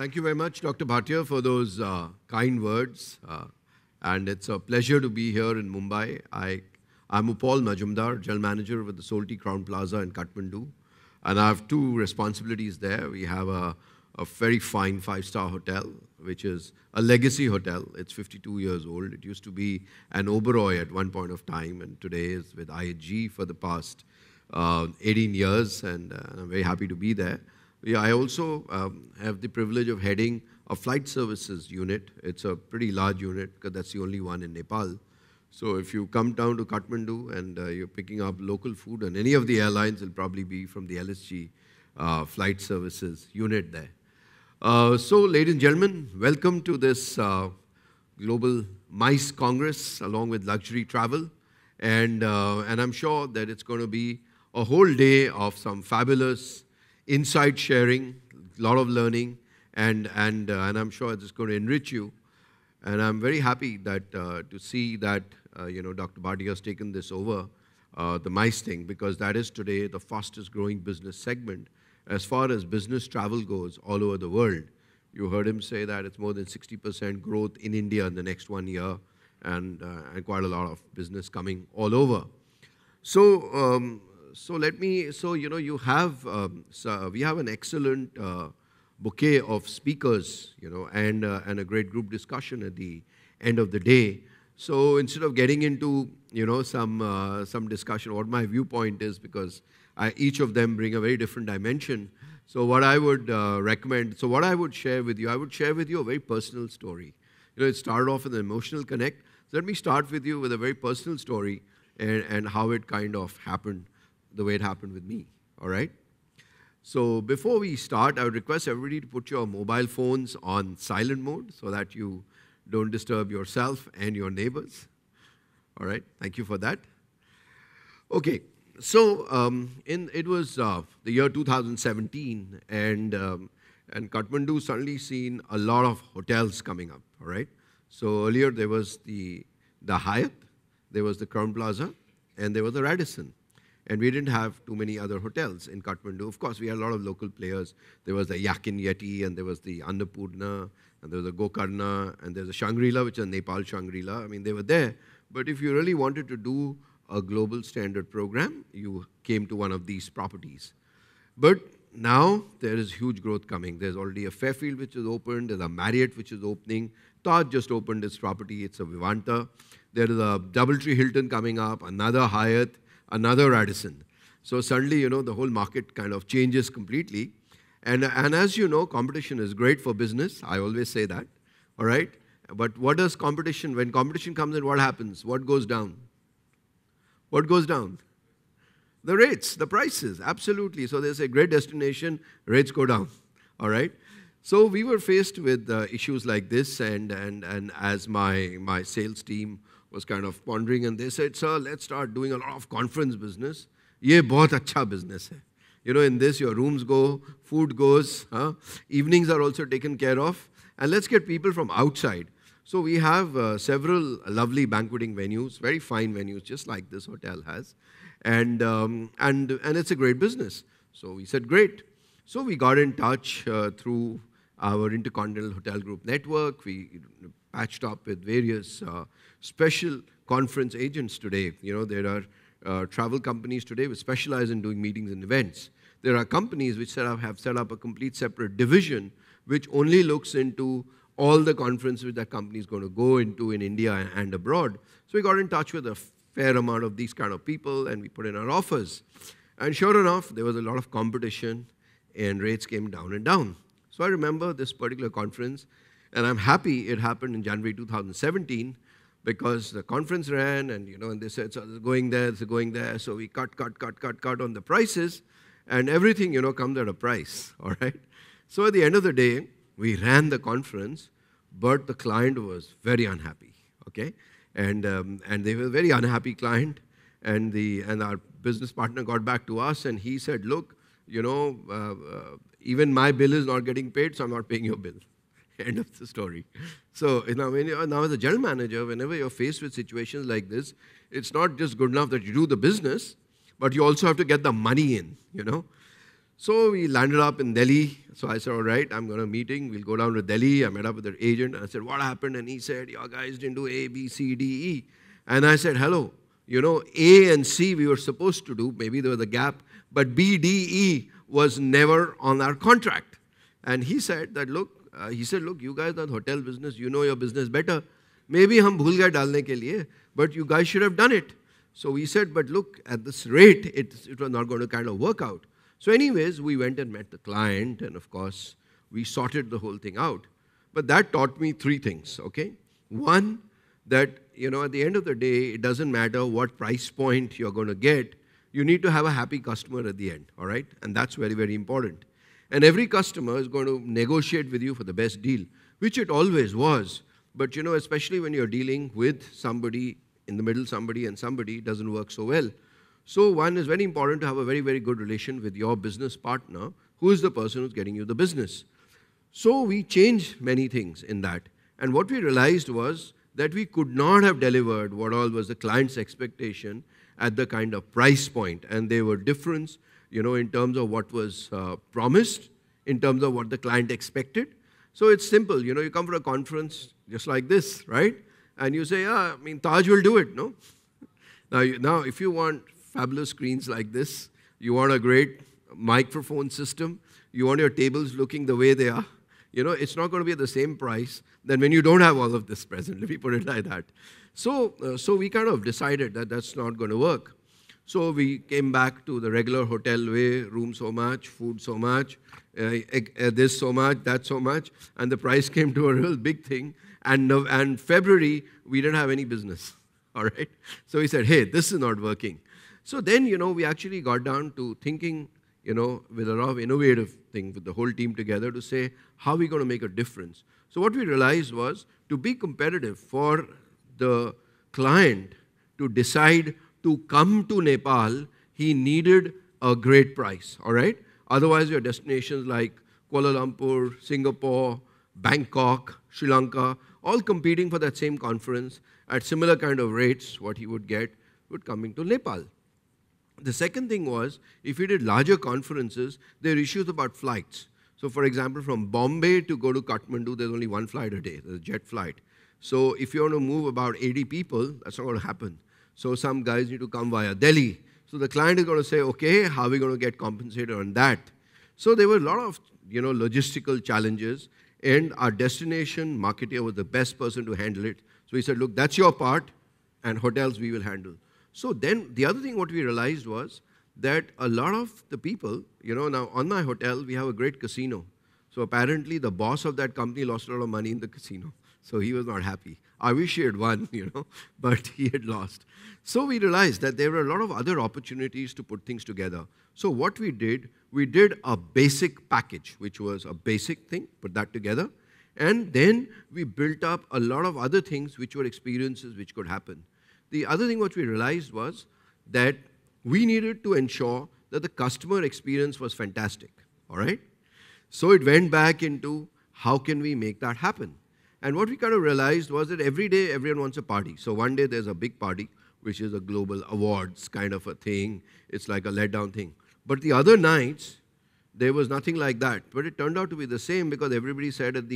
Thank you very much, Dr. Bhatia, for those kind words. And it's a pleasure to be here in Mumbai. I'm UPAUL Majumdar, General Manager with the Solti Crown Plaza in Kathmandu. And I have two responsibilities there. We have a very fine five-star hotel, which is a legacy hotel. It's 52 years old. It used to be an Oberoi at one point of time, and today is with IHG for the past 18 years, and I'm very happy to be there. I also have the privilege of heading a flight services unit. It's a pretty large unit because that's the only one in Nepal. So if you come down to Kathmandu and you're picking up local food on any of the airlines, it'll probably be from the LSG flight services unit there. So ladies and gentlemen, welcome to this Global MICE Congress along with Luxury Travel. And I'm sure that it's going to be a whole day of some fabulous insight sharing, a lot of learning, and I'm sure it's going to enrich you. And I'm very happy that to see that Dr. Bhatia has taken this over, the MICE thing, because that is today the fastest growing business segment as far as business travel goes all over the world. You heard him say that it's more than 60% growth in India in the next 1 year, and quite a lot of business coming all over. You have, we have an excellent bouquet of speakers, and a great group discussion at the end of the day. So instead of getting into, some discussion, what my viewpoint is, because each of them bring a very different dimension. So what I would recommend, so what I would share with you, I would share with you a very personal story. It started off with an emotional connect. So let me start with you with a very personal story and how it kind of happened, the way it happened with me, all right? So before we start, I would request everybody to put your mobile phones on silent mode so that you don't disturb yourself and your neighbors, all right? Thank you for that. Okay, so it was the year 2017, and Kathmandu suddenly seen a lot of hotels coming up, all right? So earlier there was the Hyatt, there was the Crown Plaza, and there was the Radisson. And we didn't have too many other hotels in Kathmandu. Of course, we had a lot of local players. There was the Yakin Yeti, and there was the Annapurna, and there was the Gokarna, and there's a Shangri-La, which is a Nepal Shangri-La. I mean, they were there. But if you really wanted to do a global standard program, you came to one of these properties. But now there is huge growth coming. There's already a Fairfield which is opened. There's a Marriott which is opening. Taj just opened its property. It's a Vivanta. There is a Doubletree Hilton coming up, another Hyatt, another Radisson. So suddenly, the whole market kind of changes completely. And as you know, competition is great for business. I always say that, all right? But what does competition, when competition comes in, what happens? What goes down? What goes down? The rates, the prices, absolutely. So there's a great destination, rates go down, all right? So we were faced with issues like this, and as my sales team was kind of pondering, and they said, sir, let's start doing a lot of conference business. Ye bahut acha business hai. In this, your rooms go, food goes, evenings are also taken care of, and let's get people from outside. So we have several lovely banqueting venues, very fine venues, just like this hotel has, and it's a great business. So we said, great. So we got in touch through our Intercontinental Hotel Group network. We patched up with various special conference agents today. There are travel companies today which specialize in doing meetings and events. There are companies which have set up a complete separate division which only looks into all the conferences which that company is going to go into in India and abroad. So we got in touch with a fair amount of these kind of people, and we put in our offers. And sure enough, there was a lot of competition, and rates came down and down. So I remember this particular conference, and I'm happy it happened in January 2017, because the conference ran, and they said, so it's going there, it's going there. So we cut on the prices, and everything, comes at a price, all right? So at the end of the day, we ran the conference, but the client was very unhappy, okay? And they were a very unhappy client, and our business partner got back to us, and he said, look, even my bill is not getting paid, so I'm not paying your bill. End of the story. So now as a general manager, whenever you're faced with situations like this, it's not just good enough that you do the business, but you also have to get the money in, So we landed up in Delhi. So I said, all right, I'm going to meeting. We'll go down to Delhi. I met up with the agent. I said, what happened? And he said, your guys didn't do A, B, C, D, E. And I said, hello, A and C we were supposed to do. Maybe there was a gap. But B, D, E was never on our contract. And he said that, look, you guys are the hotel business. You know your business better. Maybe hum bhul gaye dalne ke liye, but you guys should have done it. So we said, but look, at this rate, it was not going to kind of work out. So anyways, we went and met the client, and of course, we sorted the whole thing out. But that taught me three things, okay? One, that, at the end of the day, it doesn't matter what price point you're going to get. You need to have a happy customer at the end, all right? And that's very, very important. And every customer is going to negotiate with you for the best deal, which it always was. But, especially when you're dealing with somebody in the middle, somebody, it doesn't work so well. So one is very important to have a very, very good relation with your business partner, who is the person who's getting you the business. So we changed many things in that. And what we realized was that we could not have delivered what all was the client's expectation at the kind of price point. And there were difference, in terms of what was promised, in terms of what the client expected. So it's simple. You come for a conference just like this, right? And you say, Taj will do it, no? Now, if you want fabulous screens like this, you want a great microphone system, you want your tables looking the way they are, it's not going to be at the same price than when you don't have all of this present, let me put it like that. So we kind of decided that that's not going to work. So we came back to the regular hotel way, room so much, food so much, this so much, that so much, and the price came to a real big thing. And February, we didn't have any business, all right? So we said, hey, this is not working. So then, we actually got down to thinking, with a lot of innovative thing, with the whole team together to say, how are we going to make a difference? So what we realized was, to be competitive for the client to decide to come to Nepal, he needed a great price, all right? Otherwise, your destinations like Kuala Lumpur, Singapore, Bangkok, Sri Lanka, all competing for that same conference at similar kind of rates, what he would get would coming to Nepal. The second thing was, if he did larger conferences, there are issues about flights. So for example, from Bombay to go to Kathmandu, there's only one flight a day, there's a jet flight. So if you want to move about 80 people, that's not going to happen. So some guys need to come via Delhi. So the client is going to say, okay, how are we going to get compensated on that? So there were a lot of, logistical challenges, and our destination marketer was the best person to handle it. So he said, look, that's your part, and hotels we will handle. So then the other thing what we realized was that a lot of the people, now on my hotel, we have a great casino. So apparently the boss of that company lost a lot of money in the casino. So he was not happy. I wish he had won, but he had lost. So we realized that there were a lot of other opportunities to put things together. So what we did a basic package, which was a basic thing, put that together. And then we built up a lot of other things which were experiences which could happen. The other thing what we realized was that we needed to ensure that the customer experience was fantastic, all right? So it went back into how can we make that happen? And what we kind of realized was that every day everyone wants a party. So one day there's a big party, which is a global awards kind of a thing. It's like a let-down thing. But the other nights, there was nothing like that. But it turned out to be the same because everybody said in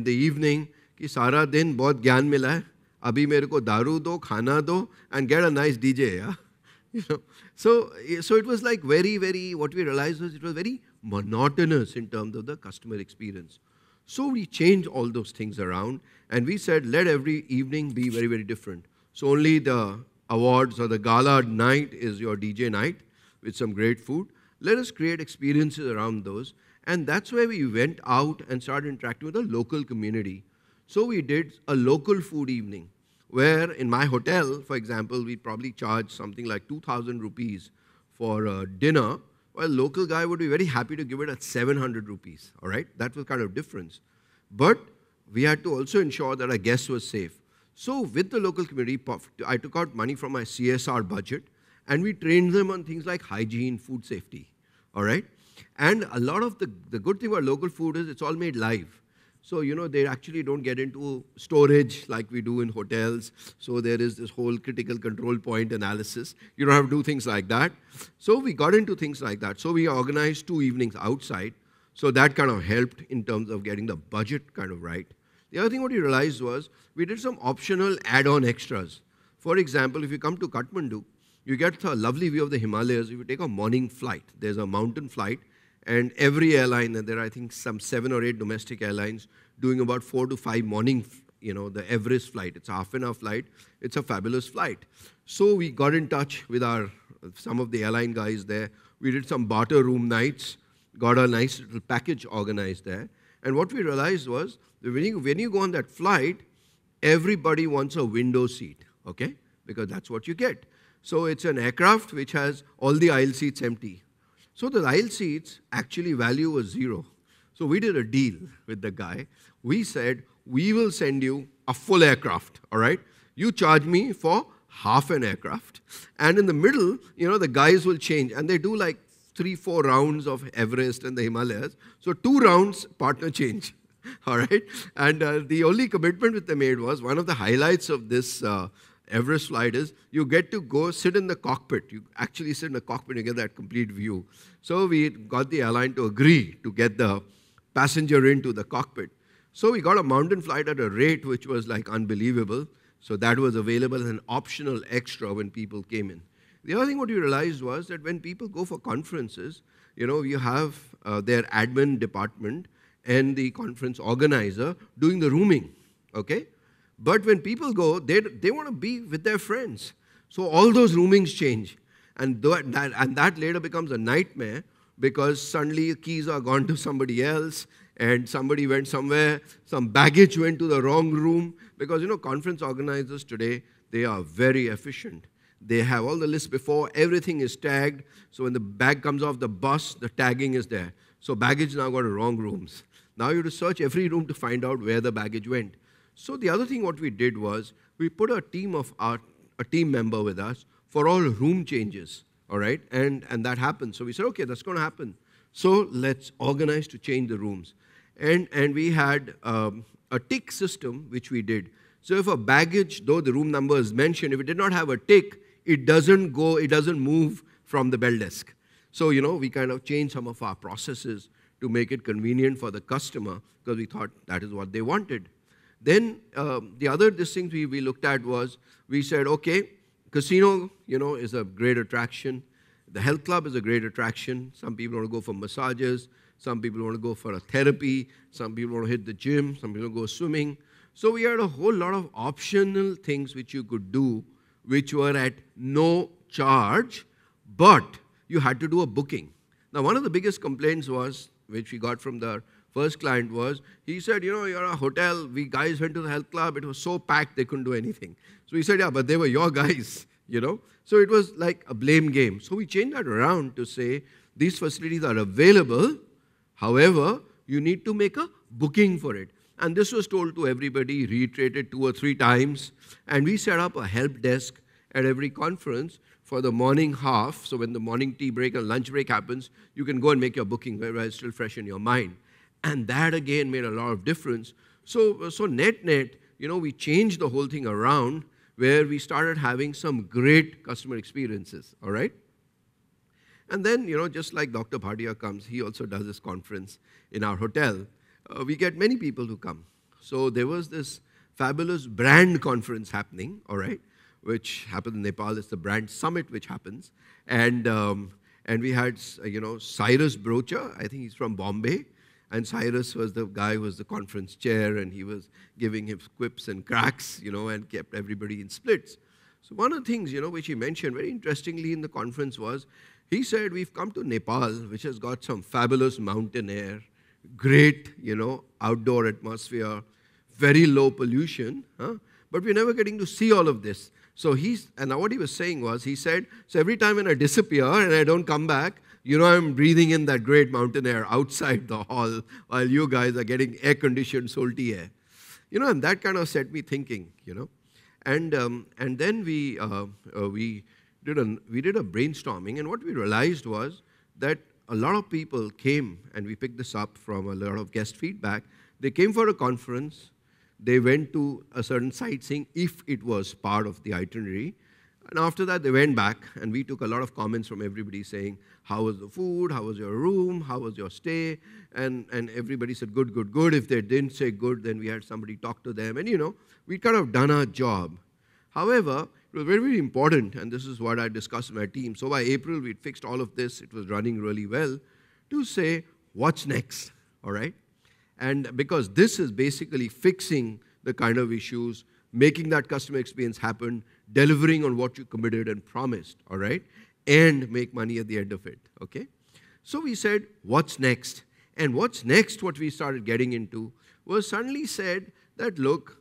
the evening, कि सारा दिन बहुत ज्ञान मिला है, अभी मेरे को दारू दो, खाना दो, and get a nice DJ, yeah? So it was like very, very, what we realized was it was very monotonous in terms of the customer experience. So we changed all those things around, and we said, let every evening be very, very different. So only the awards or the gala night is your DJ night with some great food. Let us create experiences around those. And that's where we went out and started interacting with the local community. So we did a local food evening, where in my hotel, for example, we probably charge something like 2,000 rupees for dinner, while a local guy would be very happy to give it at 700 rupees, all right? That was kind of difference. But we had to also ensure that our guests were safe. So with the local community, I took out money from my CSR budget, and we trained them on things like hygiene, food safety, all right? And a lot of the good thing about local food is it's all made live. So, they actually don't get into storage like we do in hotels. So there is this whole critical control point analysis. You don't have to do things like that. So we got into things like that. So we organized 2 evenings outside. So that kind of helped in terms of getting the budget kind of right. The other thing what we realized was we did some optional add-on extras. For example, if you come to Kathmandu, you get a lovely view of the Himalayas if you take a morning flight. There's a mountain flight, and every airline, and there are I think some 7 or 8 domestic airlines doing about 4 to 5 morning, the Everest flight. It's a half-an-hour flight. It's a fabulous flight. So we got in touch with some of the airline guys there. We did some barter room nights, got a nice little package organized there. And what we realized was that when you go on that flight, everybody wants a window seat, okay? Because that's what you get. So it's an aircraft which has all the aisle seats empty. So the aisle seats actually value was 0. So we did a deal with the guy. We said, we will send you a full aircraft, all right? You charge me for half an aircraft. And in the middle, the guys will change. And they do like 3-4 rounds of Everest and the Himalayas. So 2 rounds, partner change, all right? And the only commitment that they made was one of the highlights of this Everest flight is you get to go sit in the cockpit. You actually sit in the cockpit and get that complete view. So we got the airline to agree to get the passenger into the cockpit. So we got a mountain flight at a rate which was like unbelievable. So that was available as an optional extra when people came in. The other thing what we realized was that when people go for conferences, you have their admin department and the conference organizer doing the rooming, okay? But when people go, they want to be with their friends. So all those roomings change. And that later becomes a nightmare because suddenly keys are gone to somebody else and somebody went somewhere, some baggage went to the wrong room. Because, conference organizers today, they are very efficient. They have all the lists before, everything is tagged. So when the bag comes off the bus, the tagging is there. So baggage now got to wrong rooms. Now you have to search every room to find out where the baggage went. So the other thing what we did was we put a team member with us for all room changes, all right? And that happened. So we said, okay, that's going to happen. So let's organize to change the rooms. And we had a tick system, which we did. So if a baggage, though the room number is mentioned, if it did not have a tick, it doesn't move from the bell desk. So, we kind of changed some of our processes to make it convenient for the customer because we thought that is what they wanted. Then the other things we looked at was, we said, okay, casino, is a great attraction. The health club is a great attraction. Some people want to go for massages. Some people want to go for a therapy. Some people want to hit the gym. Some people go swimming. So we had a whole lot of optional things which you could do, which were at no charge, but you had to do a booking. Now, one of the biggest complaints was, which we got from the first client was, he said, you're a hotel, we guys went to the health club, it was so packed they couldn't do anything. So we said, yeah, but they were your guys, So it was like a blame game. So we changed that around to say, these facilities are available, however, you need to make a booking for it. And this was told to everybody, reiterated 2 or 3 times, and we set up a help desk at every conference for the morning half, so when the morning tea break and lunch break happens, you can go and make your booking where it's still fresh in your mind. And that again made a lot of difference. So net, we changed the whole thing around where we started having some great customer experiences, all right? And then, just like Dr. Bhatia comes, he also does this conference in our hotel. We get many people to come. So there was this fabulous brand conference happening, all right, which happened in Nepal. It's the brand summit which happens. And we had, Cyrus Brocha, I think he's from Bombay. And Cyrus was the guy who was the conference chair, and he was giving him quips and cracks, and kept everybody in splits. So one of the things, which he mentioned very interestingly in the conference was, he said, we've come to Nepal, which has got some fabulous mountain air, great, outdoor atmosphere, very low pollution, but we're never getting to see all of this. So and what he was saying was, he said, so every time when I disappear and I don't come back, I'm breathing in that great mountain air outside the hall while you guys are getting air-conditioned salty air. And that kind of set me thinking, And then we did a brainstorming, and what we realized was that a lot of people came, and we picked this up from a lot of guest feedback, They came for a conference. They went to a certain sightseeing if it was part of the itinerary. And after that, they went back, and we took a lot of comments from everybody saying, how was the food, how was your room, how was your stay? And everybody said, good, good, good. If they didn't say good, then we had somebody talk to them. And, we'd kind of done our job. However, it was very, very important, and this is what I discussed with my team. So by April, we'd fixed all of this. It was running really well to say, what's next, all right? And because this is basically fixing the kind of issues, making that customer experience happen, delivering on what you committed and promised, all right? And make money at the end of it, okay? So we said, what's next? And what's next, what we started getting into, was suddenly said that, look,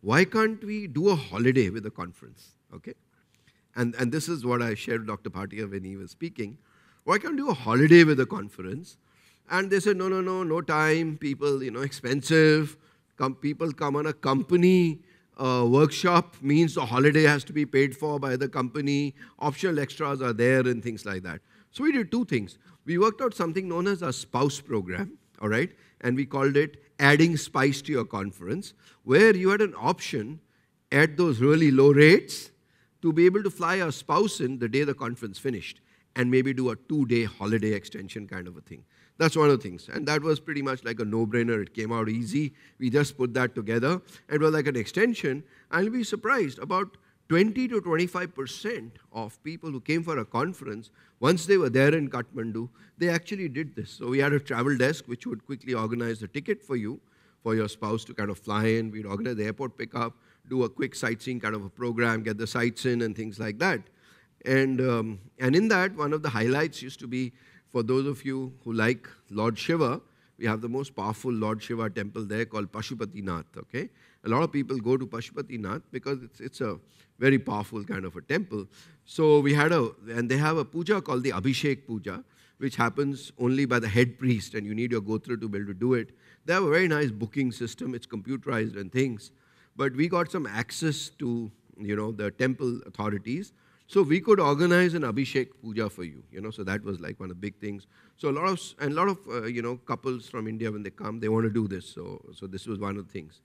why can't we do a holiday with the conference, okay? And this is what I shared with Dr. Bhatia when he was speaking. Why can't we do a holiday with the conference? And they said, no time, people, expensive. People come on a company workshop, means the holiday has to be paid for by the company. Optional extras are there and things like that. So we did two things. We worked out something known as a spouse program, all right? And we called it Adding Spice to Your Conference, where you had an option at those really low rates to be able to fly a spouse in the day the conference finished and maybe do a 2-day holiday extension kind of a thing. That's one of the things. And that was pretty much like a no-brainer. It came out easy. We just put that together. It was like an extension. And you'll be surprised, about 20 to 25% of people who came for a conference, once they were there in Kathmandu, they actually did this. So we had a travel desk which would quickly organize the ticket for you, for your spouse to kind of fly in. We'd organize the airport pickup, do a quick sightseeing kind of a program, get the sights in and things like that. And in that, one of the highlights used to be, for those of you who like Lord Shiva, we have the most powerful Lord Shiva temple there called Pashupatinath, okay? A lot of people go to Pashupatinath because it's a very powerful kind of a temple. So we had and they have a puja called the Abhishek Puja, which happens only by the head priest, and you need your gotra to be able to do it. They have a very nice booking system. It's computerized and things. But we got some access to, the temple authorities. So we could organize an Abhishek Puja for you, so that was like one of the big things. So a lot of couples from India, when they come, they want to do this. So this was one of the things.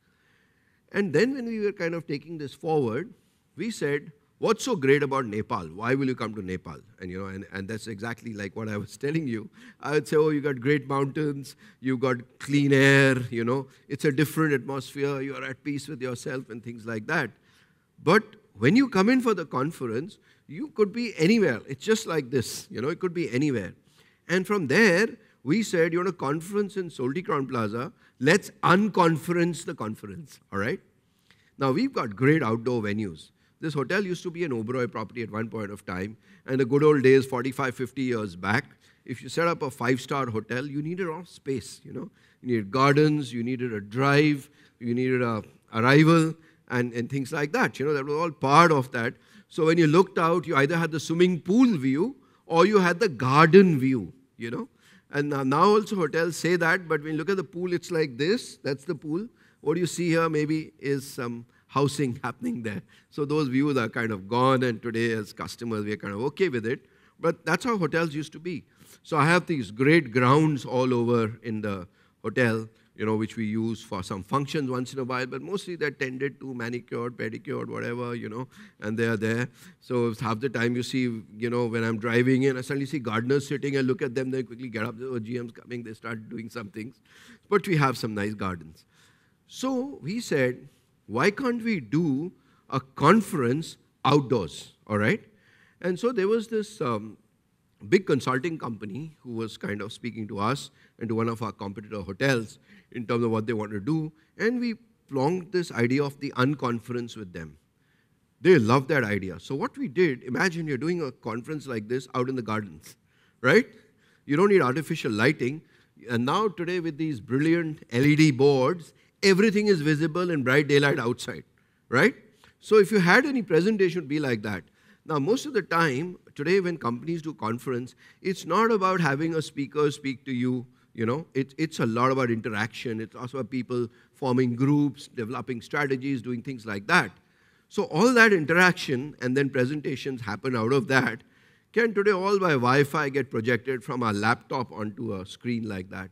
And then when we were kind of taking this forward, we said, what's so great about Nepal? Why will you come to Nepal? And, and that's exactly like what I was telling you. I would say, oh, you got great mountains, you got clean air, it's a different atmosphere, you're at peace with yourself and things like that. But when you come in for the conference, you could be anywhere. It's just like this, it could be anywhere. And from there, we said, you want a conference in Solti Crown Plaza, let's unconference the conference, all right? Now, we've got great outdoor venues. This hotel used to be an Oberoi property at one point of time, and the good old days, 45, 50 years back, if you set up a 5-star hotel, you needed a lot of space, You needed gardens, you needed a drive, you needed a arrival, and things like that. That was all part of that. So when you looked out, you either had the swimming pool view or you had the garden view, And now also hotels say that, but when you look at the pool, it's like this. That's the pool. What you see here maybe is some housing happening there. So those views are kind of gone, and today as customers, we are kind of okay with it. But that's how hotels used to be. So I have these great grounds all over in the hotel, which we use for some functions once in a while, but mostly they're tended to, manicured, pedicured, whatever, and they're there. So half the time you see, when I'm driving in, I suddenly see gardeners sitting, I look at them, they quickly get up, oh, GM's coming, they start doing some things. But we have some nice gardens. So we said, why can't we do a conference outdoors, all right? And so there was this big consulting company who was kind of speaking to us and to one of our competitor hotels in terms of what they want to do, and we plonked this idea of the unconference with them. They loved that idea. So what we did, imagine you're doing a conference like this out in the gardens, right? You don't need artificial lighting, and now today with these brilliant LED boards, everything is visible in bright daylight outside, right? So if you had any presentation, it would be like that. Now, most of the time, today when companies do conference, it's not about having a speaker speak to you, It's a lot about interaction. It's also about people forming groups, developing strategies, doing things like that. So all that interaction and then presentations happen out of that can today all by Wi-Fi get projected from our laptop onto a screen like that.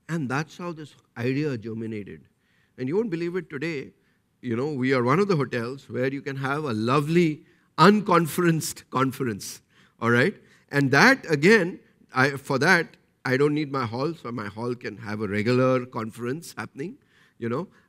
And that's how this idea germinated. And you won't believe it today, we are one of the hotels where you can have a lovely unconferenced conference, all right? And that, again, for that, I don't need my hall, so my hall can have a regular conference happening.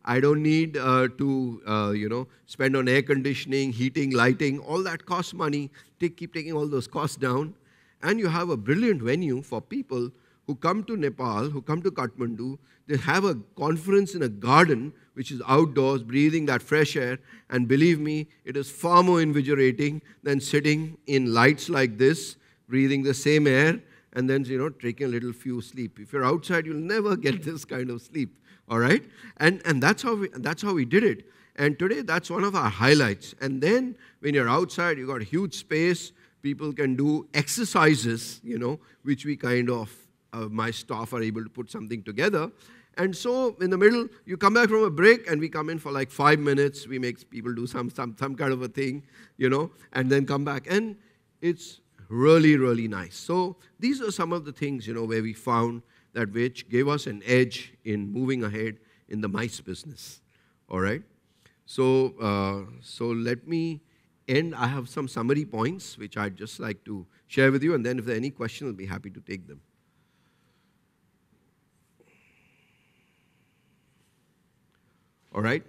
I don't need to spend on air conditioning, heating, lighting. All that costs money. Keep taking all those costs down. And you have a brilliant venue for people who come to Nepal, who come to Kathmandu. They have a conference in a garden, which is outdoors, breathing that fresh air. And believe me, it is far more invigorating than sitting in lights like this, breathing the same air, and then, taking a little few sleep. If you're outside, you'll never get this kind of sleep. All right? And that's how we did it. And today, that's one of our highlights. And then, when you're outside, you've got huge space. People can do exercises, which we kind of, my staff are able to put something together. And so, in the middle, you come back from a break, and we come in for like 5 minutes. We make people do some kind of a thing, and then come back. And it's really, really nice. So, these are some of the things, where we found that which gave us an edge in moving ahead in the mice business. All right? So let me end. I have some summary points which I'd just like to share with you, and then if there are any questions, I'll be happy to take them. All right?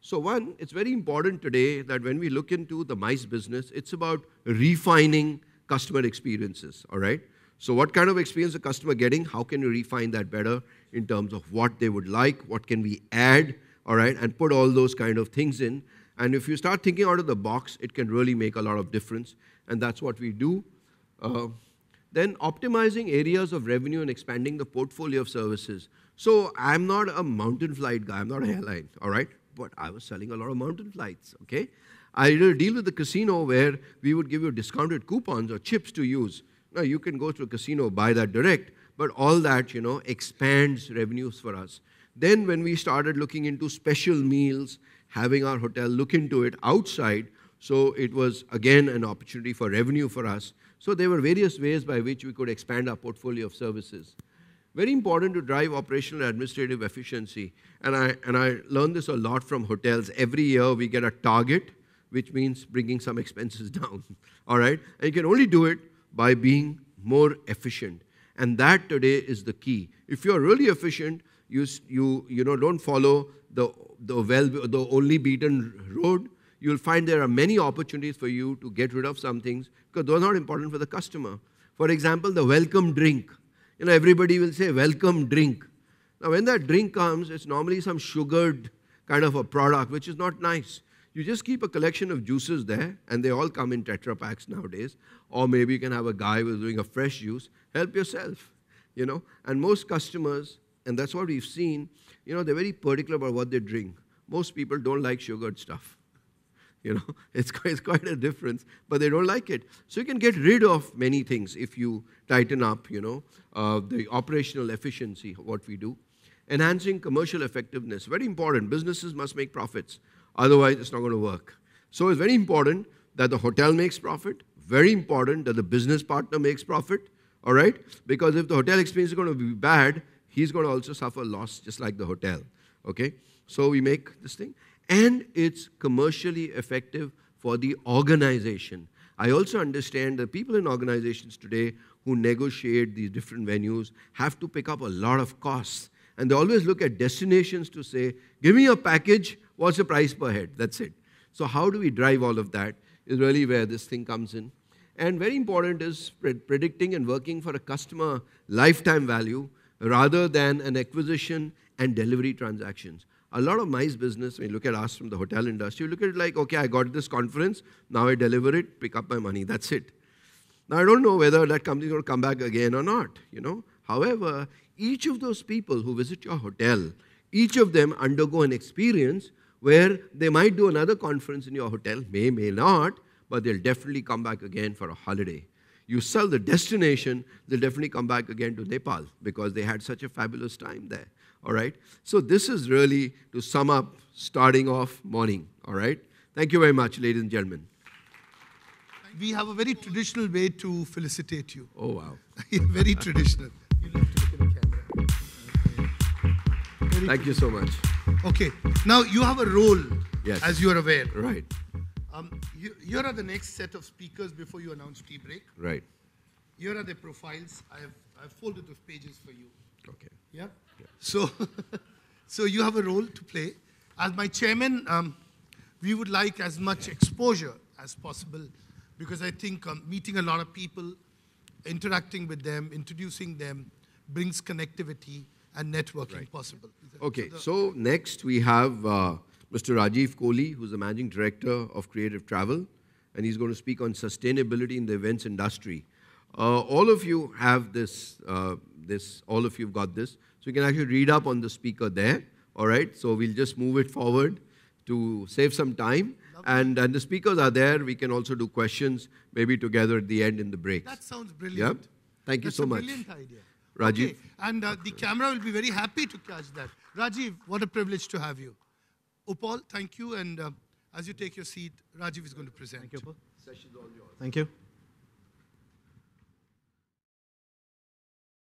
So one, it's very important today that when we look into the mice business, it's about refining customer experiences. All right? So what kind of experience the customer getting? How can we refine that better in terms of what they would like? What can we add? All right, and put all those kind of things in. And if you start thinking out of the box, it can really make a lot of difference. And that's what we do. Then optimizing areas of revenue and expanding the portfolio of services. So I'm not a mountain flight guy. I'm not a airline. All right, but I was selling a lot of mountain flights. Okay, I did a deal with the casino where we would give you discounted coupons or chips to use. Now, you can go to a casino, buy that direct, but all that, expands revenues for us. Then when we started looking into special meals, having our hotel look into it outside, so it was, again, an opportunity for revenue for us. So there were various ways by which we could expand our portfolio of services. Very important to drive operational and administrative efficiency. And I learned this a lot from hotels. Every year we get a target, which means bringing some expenses down. All right? And you can only do it by being more efficient. And that today is the key. If you're really efficient, you don't follow the only beaten road. You'll find there are many opportunities for you to get rid of some things because those are not important for the customer. For example, the welcome drink. Everybody will say, welcome drink. Now, when that drink comes, it's normally some sugared kind of a product, which is not nice. You just keep a collection of juices there, and they all come in Tetra Paks nowadays. Or maybe you can have a guy who's doing a fresh juice. Help yourself, And most customers, and that's what we've seen, they're very particular about what they drink. Most people don't like sugared stuff. It's quite a difference, but they don't like it. So you can get rid of many things if you tighten up, the operational efficiency of what we do. Enhancing commercial effectiveness, very important. Businesses must make profits. Otherwise, it's not going to work. So it's very important that the hotel makes profit. Very important that the business partner makes profit. All right? Because if the hotel experience is going to be bad, he's going to also suffer loss just like the hotel. Okay? So we make this thing. And it's commercially effective for the organization. I also understand that people in organizations today who negotiate these different venues have to pick up a lot of costs. And they always look at destinations to say, give me a package, what's the price per head? That's it. So how do we drive all of that is really where this thing comes in. And very important is predicting and working for a customer lifetime value rather than an acquisition and delivery transactions. A lot of MICE business, when you look at us from the hotel industry, you look at it like, okay, I got this conference, now I deliver it, pick up my money, that's it. Now, I don't know whether that company is going to come back again or not, However, each of those people who visit your hotel, each of them undergo an experience where they might do another conference in your hotel, may not, but they'll definitely come back again for a holiday. You sell the destination, they'll definitely come back again to Nepal because they had such a fabulous time there. All right? So this is really, to sum up, starting off morning. All right? Thank you very much, ladies and gentlemen. We have a very traditional way to felicitate you. Oh, wow. Very traditional. You have to look at the camera. Thank you so much. Okay. Now, you have a role, Yes. as you are aware. Right, Here are the next set of speakers before you announce tea break. right. Here are the profiles. I've folded those pages for you. Okay. Yeah. So, so you have a role to play. As my chairman, we would like as much exposure as possible, because I think meeting a lot of people, interacting with them, introducing them, brings connectivity and networking possible. Okay, so next we have Mr. Rajiv Kohli, who's the Managing Director of Creative Travel, and he's going to speak on sustainability in the events industry. All of you have this, all of you have got this, so you can actually read up on the speaker there, all right? So we'll just move it forward to save some time, and the speakers are there. We can also do questions, maybe together at the end in the breaks. That sounds brilliant. Yep. Thank you so much. That's a brilliant idea. Rajiv. Okay. And the camera will be very happy to catch that. Rajiv, what a privilege to have you. UPAUL, thank you. And as you take your seat, Rajiv is going to present. Thank you, UPAUL. Thank you.